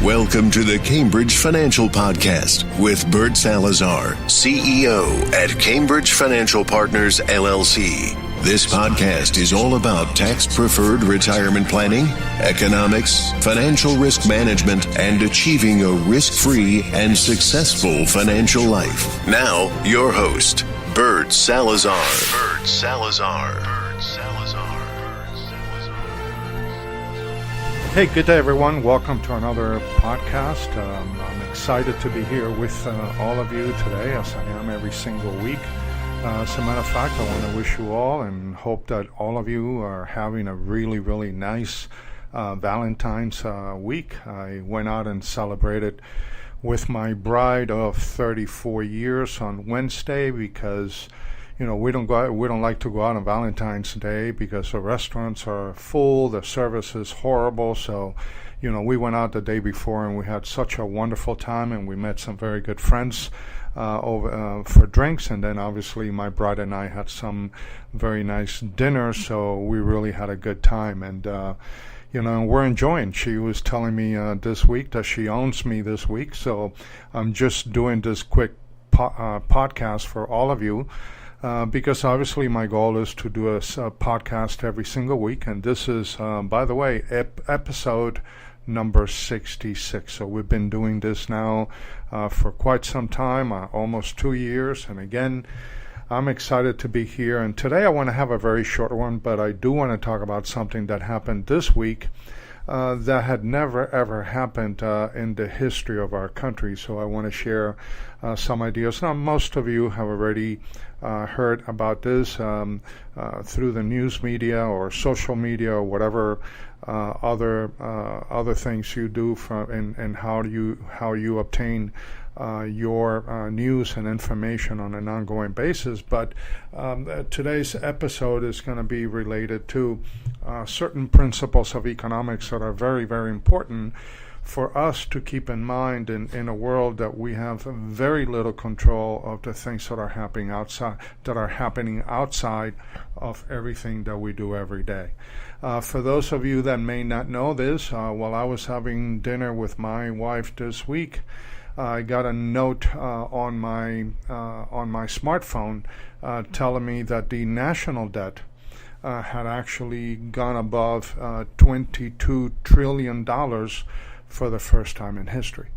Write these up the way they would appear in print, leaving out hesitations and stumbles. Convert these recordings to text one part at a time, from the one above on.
Welcome to the Cambridge Financial Podcast with Bert Salazar, CEO at Cambridge Financial Partners, LLC. This podcast is all about tax-preferred retirement planning, economics, financial risk management, and achieving a risk-free and successful financial life. Now, your host, Bert Salazar. Bert Salazar. Bert Salazar. Hey, good day, everyone. Welcome to another podcast. I'm excited to be here with all of you today, as I am every single week. As a matter of fact, I want to wish you all and hope that all of you are having a really, really nice Valentine's week. I went out and celebrated with my bride of 34 years on Wednesday because we don't like to go out on Valentine's Day because the restaurants are full, the service is horrible. So, we went out the day before and we had such a wonderful time, and we met some very good friends over for drinks, and then obviously my bride and I had some very nice dinner. So we really had a good time, and we're enjoying. She was telling me this week that she owns me this week, so I'm just doing this quick podcast for all of you. Because obviously my goal is to do a podcast every single week, and this is, by the way, episode number 66. So we've been doing this now for quite some time, almost 2 years, and again, I'm excited to be here. And today I want to have a very short one, but I do want to talk about something that happened this week that had never ever happened in the history of our country. So I want to share some ideas. Now, most of you have already heard about this through the news media or social media or whatever other things you do and how you obtain your news and information on an ongoing basis. But today's episode is going to be related to certain principles of economics that are very, very important for us to keep in mind in a world that we have very little control of the things that are happening outside of everything that we do every day. For those of you that may not know this, while I was having dinner with my wife this week, I got a note on my smartphone telling me that the national debt had actually gone above $22 trillion for the first time in history.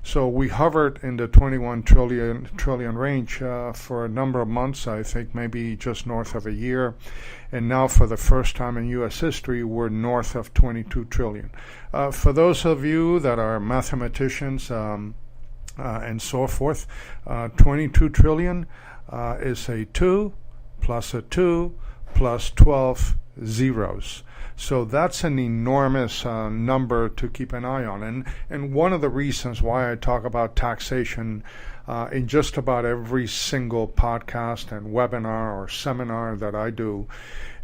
So we hovered in the 21 trillion range for a number of months, I think maybe just north of a year. And now for the first time in U.S. history, we're north of 22 trillion. For those of you that are mathematicians and so forth, 22 trillion is a 2 plus a 2 plus 12 zeros. So that's an enormous number to keep an eye on. And one of the reasons why I talk about taxation in just about every single podcast and webinar or seminar that I do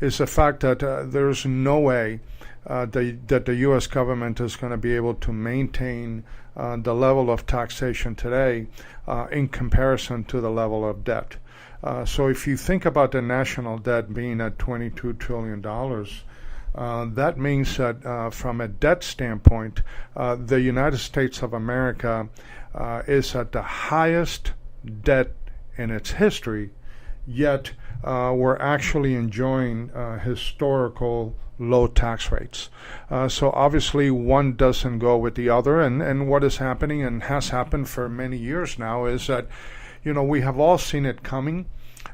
is the fact that there's no way that the U.S. government is going to be able to maintain the level of taxation today in comparison to the level of debt. So if you think about the national debt being at $22 trillion, that means that from a debt standpoint, the United States of America is at the highest debt in its history, yet we're actually enjoying historical low tax rates. So obviously one doesn't go with the other, and what is happening and has happened for many years now is that we have all seen it coming.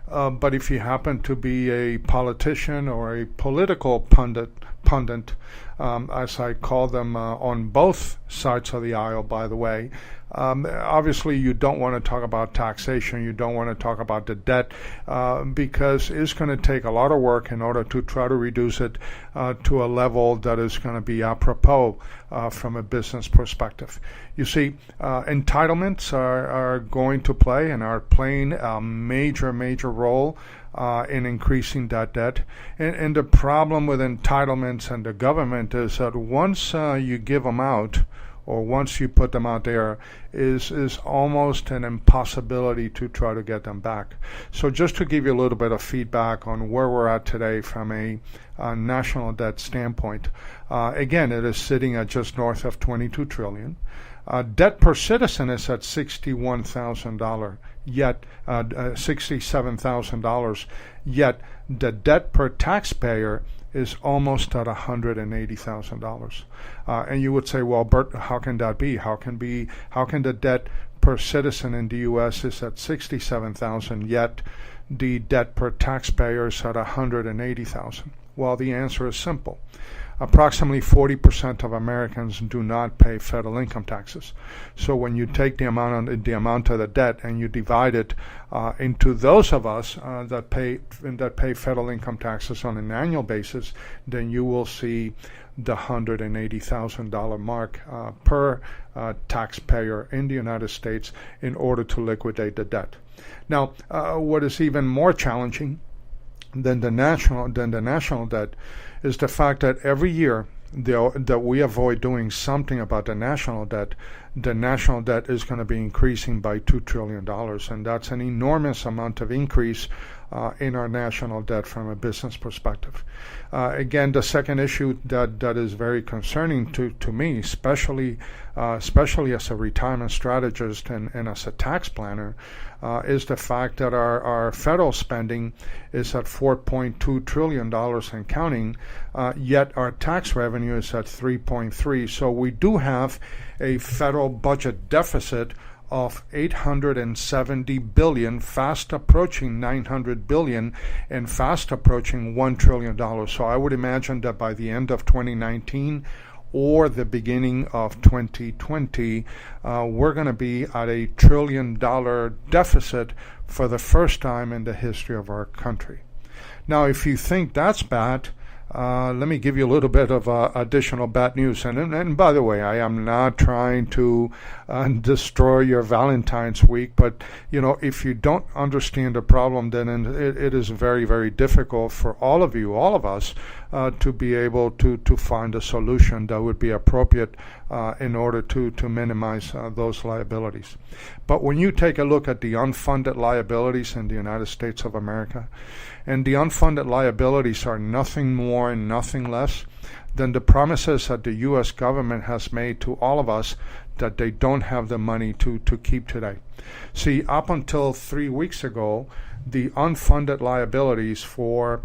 But if you happen to be a politician or a political pundit, as I call them on both sides of the aisle, by the way, obviously you don't want to talk about taxation, you don't want to talk about the debt, because it's going to take a lot of work in order to try to reduce it to a level that is going to be apropos from a business perspective. You see, entitlements are going to play and are playing a major role in increasing that debt. And the problem with entitlements and the government is that once you give them out, or once you put them out there, is almost an impossibility to try to get them back. So just to give you a little bit of feedback on where we're at today from a national debt standpoint, again, it is sitting at just north of $22 trillion. Debt per citizen is at $61,000, yet $67,000, yet the debt per taxpayer is almost at $180,000. And you would say, well, Bert, how can that be? How can the debt per citizen in the U.S. is at $67,000, yet the debt per taxpayer is at $180,000? Well, the answer is simple. Approximately 40% of Americans do not pay federal income taxes. So when you take the amount of the debt and you divide it into those of us that pay federal income taxes on an annual basis, then you will see the $180,000 mark per taxpayer in the United States in order to liquidate the debt. Now, what is even more challenging than the national debt is the fact that every year that we avoid doing something about the national debt is going to be increasing by $2 trillion, and that's an enormous amount of increase in our national debt from a business perspective. Again, the second issue that is very concerning to me, especially as a retirement strategist and as a tax planner, is the fact that our federal spending is at $4.2 trillion and counting, yet our tax revenue is at $3.3. So we do have a federal budget deficit of $870 billion, fast approaching $900 billion, and fast approaching $1 trillion. So I would imagine that by the end of 2019 or the beginning of 2020, we're going to be at a $1 trillion deficit for the first time in the history of our country. Now, if you think that's bad, let me give you a little bit of additional bad news. And by the way, I am not trying to destroy your Valentine's week, but if you don't understand the problem, then it is very, very difficult for all of us, to be able to find a solution that would be appropriate in order to minimize those liabilities. But when you take a look at the unfunded liabilities in the United States of America, and the unfunded liabilities are nothing more and nothing less than the promises that the U.S. government has made to all of us that they don't have the money to keep today. See, up until 3 weeks ago, the unfunded liabilities for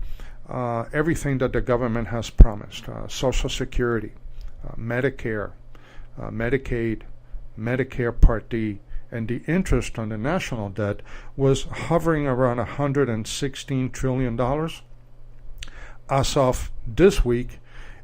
everything that the government has promised, Social Security, Medicare, Medicaid, Medicare Part D, and the interest on the national debt was hovering around $116 trillion. As of this week,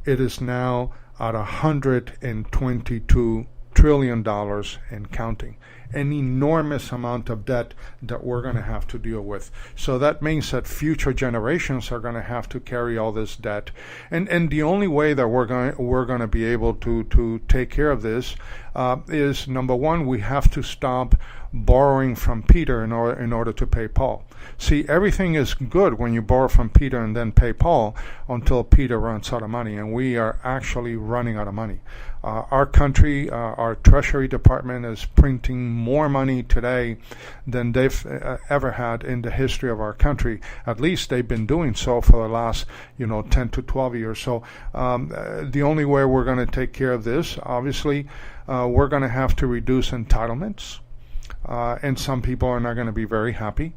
it is now at $122 trillion and counting. An enormous amount of debt that we're going to have to deal with. So that means that future generations are going to have to carry all this debt. And the only way that we're going to be able to take care of this is, number one, we have to stop borrowing from Peter in order to pay Paul. See, everything is good when you borrow from Peter and then pay Paul until Peter runs out of money, and we are actually running out of money. Our country, our Treasury Department is printing more money today than they've ever had in the history of our country. At least they've been doing so for the last 10 to 12 years. So the only way we're going to take care of this, obviously, we're going to have to reduce entitlements. And some people are not going to be very happy.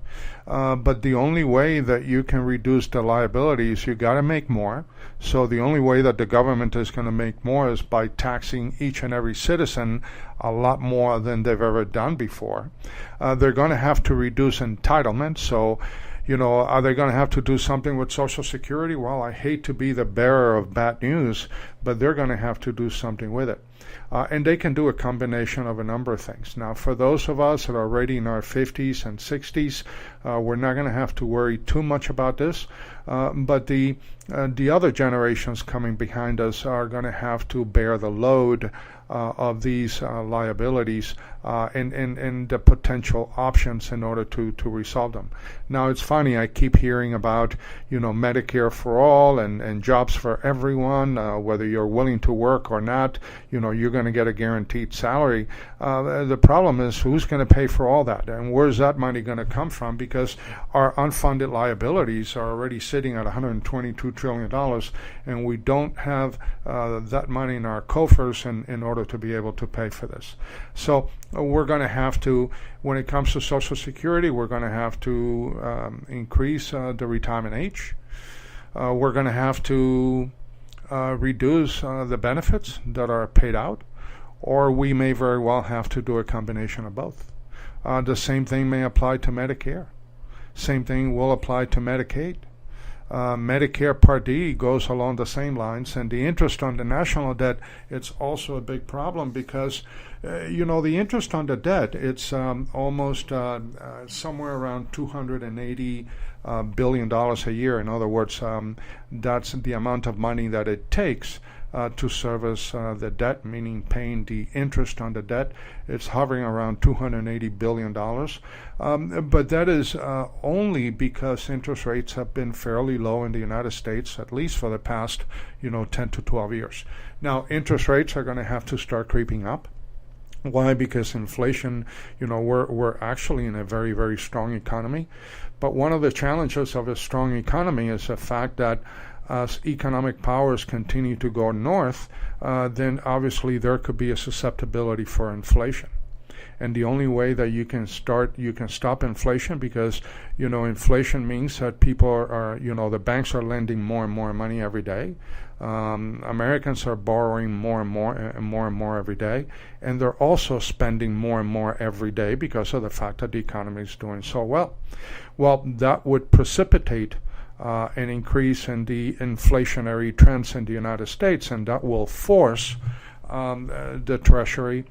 But the only way that you can reduce the liabilities, you got to make more. So the only way that the government is going to make more is by taxing each and every citizen a lot more than they've ever done before. They're going to have to reduce entitlements. So, are they going to have to do something with Social Security? Well, I hate to be the bearer of bad news, but they're going to have to do something with it. And they can do a combination of a number of things. Now, for those of us that are already in our 50s and 60s, we're not going to have to worry too much about this. But the other generations coming behind us are going to have to bear the load of these liabilities and the potential options in order to resolve them. Now, it's funny, I keep hearing about, Medicare for all and jobs for everyone, whether you're willing to work or not, you're going to get a guaranteed salary. The problem is, who's going to pay for all that? And where's that money going to come from? Because our unfunded liabilities are already sitting at $122 trillion, and we don't have that money in our coffers in order to be able to pay for this. So we're going to have to, when it comes to Social Security, we're going to have to increase the retirement age. We're going to have to reduce the benefits that are paid out, or we may very well have to do a combination of both. The same thing may apply to Medicare. Same thing will apply to Medicaid. Medicare Part D goes along the same lines, and the interest on the national debt, it's also a big problem because, the interest on the debt, it's almost somewhere around $280 billion a year. In other words, that's the amount of money that it takes to service the debt, meaning paying the interest on the debt. It's hovering around $280 billion. But that is only because interest rates have been fairly low in the United States, at least for the past, 10 to 12 years. Now, interest rates are going to have to start creeping up. Why? Because inflation, we're actually in a very, very strong economy. But one of the challenges of a strong economy is the fact that as economic powers continue to go north, then obviously there could be a susceptibility for inflation. And the only way that you can stop inflation, because, inflation means that people are, the banks are lending more and more money every day. Americans are borrowing more and more every day. And they're also spending more and more every day because of the fact that the economy is doing so well. Well, that would precipitate an increase in the inflationary trends in the United States, and that will force the Treasury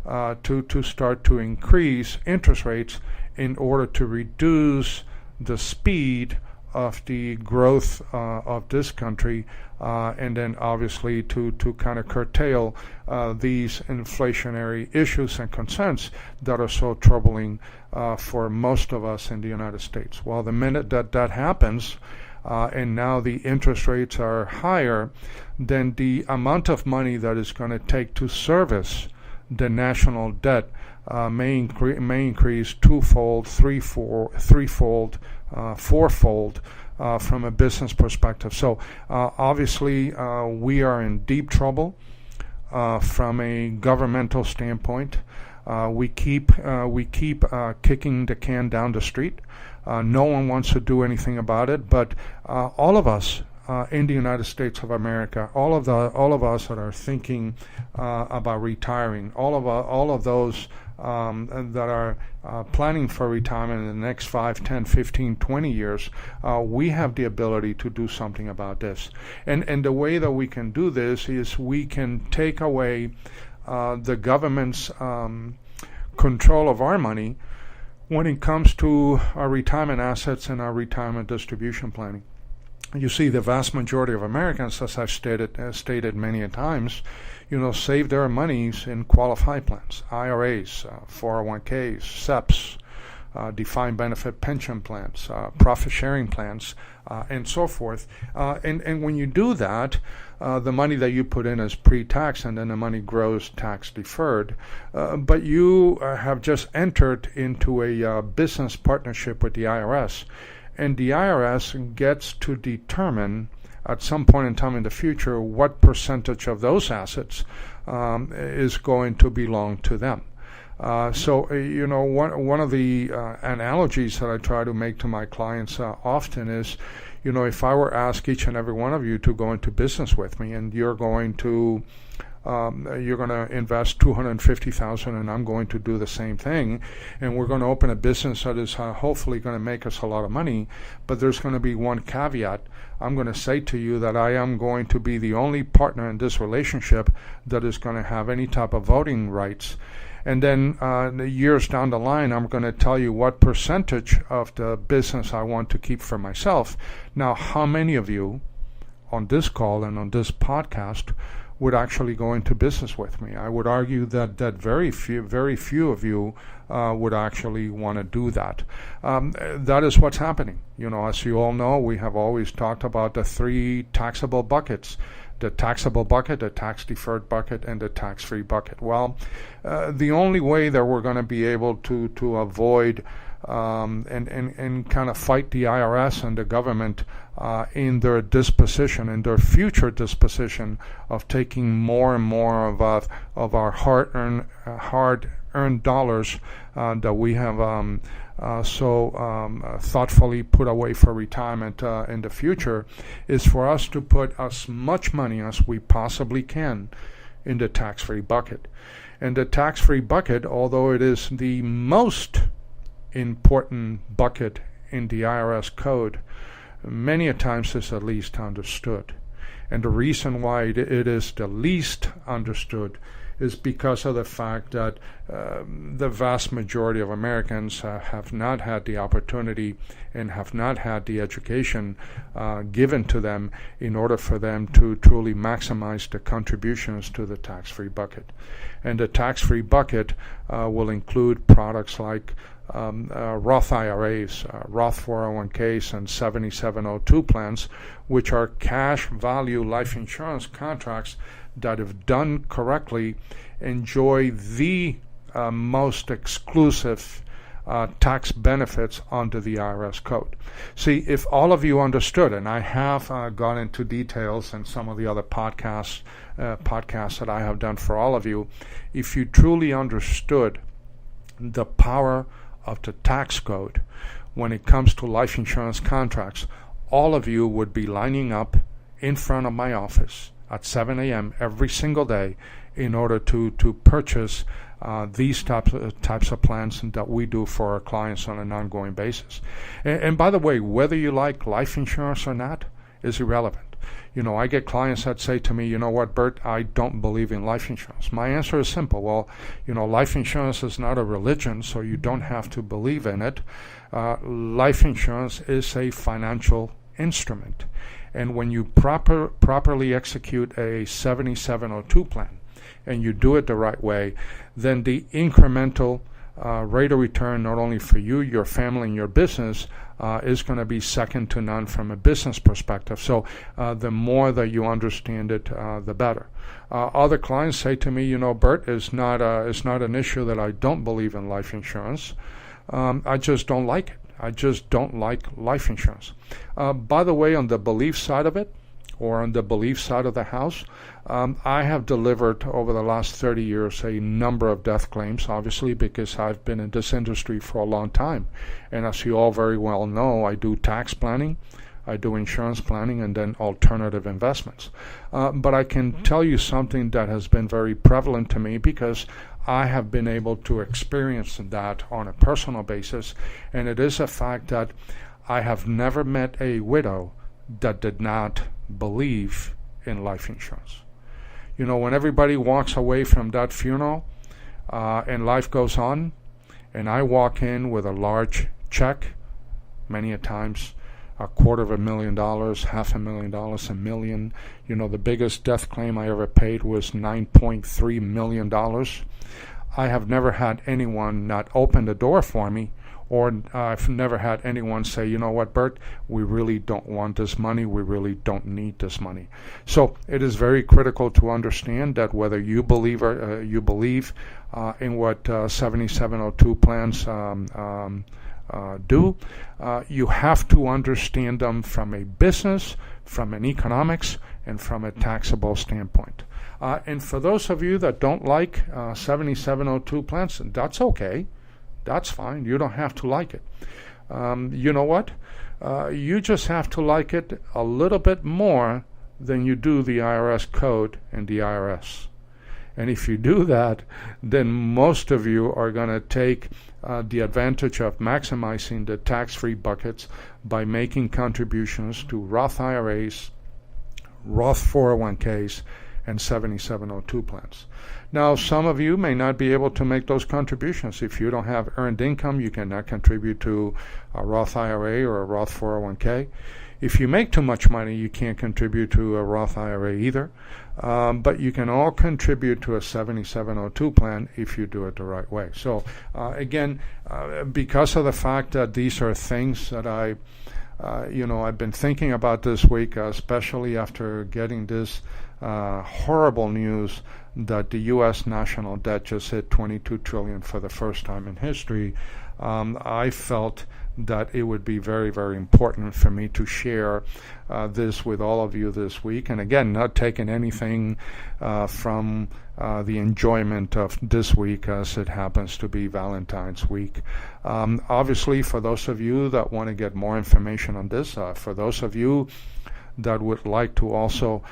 to start to increase interest rates in order to reduce the speed of the growth of this country, and then obviously to kind of curtail these inflationary issues and concerns that are so troubling for most of us in the United States. Well, the minute that happens, and now the interest rates are higher, then the amount of money that is going to take to service the national debt may increase twofold, threefold, fourfold from a business perspective. So obviously we are in deep trouble from a governmental standpoint. We keep kicking the can down the street. No one wants to do anything about it, but all of us in the United States of America, all of us that are thinking about retiring, all of those that are planning for retirement in the next 5, 10, 15, 20 years, we have the ability to do something about this. And the way that we can do this is we can take away the government's control of our money when it comes to our retirement assets and our retirement distribution planning. You see, the vast majority of Americans, as I've stated many a times, save their monies in qualified plans, IRAs, 401ks, SEPs, defined benefit pension plans, profit sharing plans, and so forth. And when you do that, the money that you put in is pre-tax, and then the money grows tax deferred. But you have just entered into a business partnership with the IRS. And the IRS gets to determine at some point in time in the future what percentage of those assets is going to belong to them. So one of the analogies that I try to make to my clients often is, if I were to ask each and every one of you to go into business with me, and you're going to you're going to invest $250,000, and I'm going to do the same thing, and we're going to open a business that is hopefully going to make us a lot of money. But there's going to be one caveat. I'm going to say to you that I am going to be the only partner in this relationship that is going to have any type of voting rights. And then years down the line, I'm going to tell you what percentage of the business I want to keep for myself. Now, how many of you on this call and on this podcast would actually go into business with me? I would argue that very few of you would actually want to do that. That is what's happening. As you all know, we have always talked about the three taxable buckets: the taxable bucket, the tax-deferred bucket, and the tax-free bucket. Well, the only way that we're going to be able to avoid and kind of fight the IRS and the government in their disposition, in their future disposition of taking more and more of our hard-earned dollars that we have thoughtfully put away for retirement in the future, is for us to put as much money as we possibly can in the tax-free bucket. And the tax-free bucket, although it is the most important bucket in the IRS code, many a times is the least understood. And the reason why it is the least understood is because of the fact that the vast majority of Americans have not had the opportunity and have not had the education given to them in order for them to truly maximize the contributions to the tax-free bucket. And the tax-free bucket will include products like Roth IRAs, Roth 401ks, and 7702 plans, which are cash value life insurance contracts that, if done correctly, enjoy the most exclusive tax benefits under the IRS code. See, if all of you understood, and I have gone into details in some of the other podcasts that I have done for all of you, if you truly understood the power of the tax code when it comes to life insurance contracts, all of you would be lining up in front of my office at 7 a.m. every single day in order to purchase these types of plans that we do for our clients on an ongoing basis. And by the way, whether you like life insurance or not is irrelevant. I get clients that say to me, you know what, Bert, I don't believe in life insurance. My answer is simple. Well, life insurance is not a religion, so you don't have to believe in it. Life insurance is a financial instrument. And when you properly execute a 7702 plan, and you do it the right way, then the incremental rate of return, not only for you, your family, and your business, is going to be second to none from a business perspective. So the more that you understand it, the better. Other clients say to me, Bert, it's not an issue that I don't believe in life insurance. I just don't like it. I just don't like life insurance. By the way, on the belief side of it, or on the belief side of the house, I have delivered over the last 30 years a number of death claims, obviously, because I've been in this industry for a long time. And as you all very well know, I do tax planning, I do insurance planning, and then alternative investments. But I can tell you something that has been very prevalent to me, because I have been able to experience that on a personal basis, and it is a fact that I have never met a widow that did not believe in life insurance. When everybody walks away from that funeral and life goes on, and I walk in with a large check, many a times $250,000, $500,000, $1 million. The biggest death claim I ever paid was $9.3 million. I have never had anyone not open the door for me, or I've never had anyone say, you know what, Bert, we really don't want this money, we really don't need this money. So it is very critical to understand that whether you believe in what 7702 plans do, you have to understand them from a business, from an economics, and from a taxable standpoint. And for those of you that don't like 7702 plans, that's okay. That's fine. You don't have to like it. You know what? You just have to like it a little bit more than you do the IRS code and the IRS. And if you do that, then most of you are going to take the advantage of maximizing the tax-free buckets by making contributions to Roth IRAs, Roth 401ks, and 7702 plans. Now, some of you may not be able to make those contributions. If you don't have earned income, you cannot contribute to a Roth IRA or a Roth 401k. If you make too much money, you can't contribute to a Roth IRA either. But you can all contribute to a 7702 plan if you do it the right way. So again, because of the fact that these are things that I've been thinking about this week, especially after getting this horrible news that the U.S. national debt just hit $22 trillion for the first time in history, I felt that it would be very, very important for me to share this with all of you this week. And again, not taking anything from the enjoyment of this week, as it happens to be Valentine's week. Obviously, for those of you that want to get more information on this, for those of you that would like to also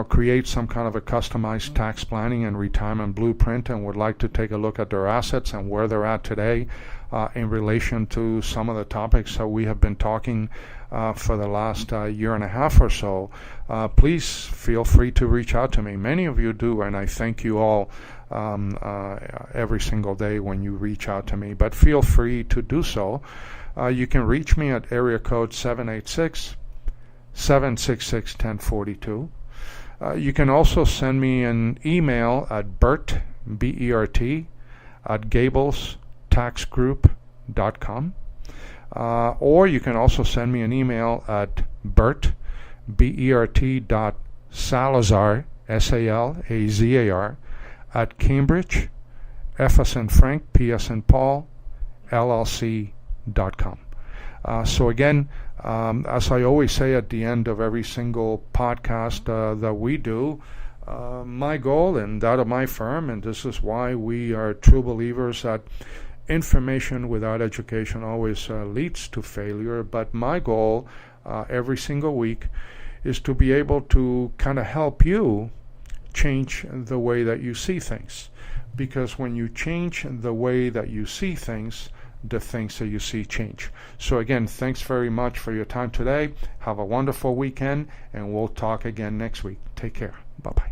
create some kind of a customized tax planning and retirement blueprint and would like to take a look at their assets and where they're at today in relation to some of the topics that we have been talking for the last year and a half or so, please feel free to reach out to me. Many of you do, and I thank you all every single day when you reach out to me. But feel free to do so. You can reach me at area code 786-766-1042. You can also send me an email at Bert, B-E-R-T, at gablestaxgroup.com. Or you can also send me an email at Bert, B-E-R-T .Salazar, S-A-L-A-Z-A-R, at Cambridge, F as in Frank, P as in Paul, LLC.com. So again, as I always say at the end of every single podcast that we do, my goal and that of my firm, and this is why we are true believers that information without education always leads to failure, but my goal every single week is to be able to kind of help you change the way that you see things. Because when you change the way that you see things, the things that you see change. So again, thanks very much for your time today. Have a wonderful weekend, and we'll talk again next week. Take care. Bye-bye.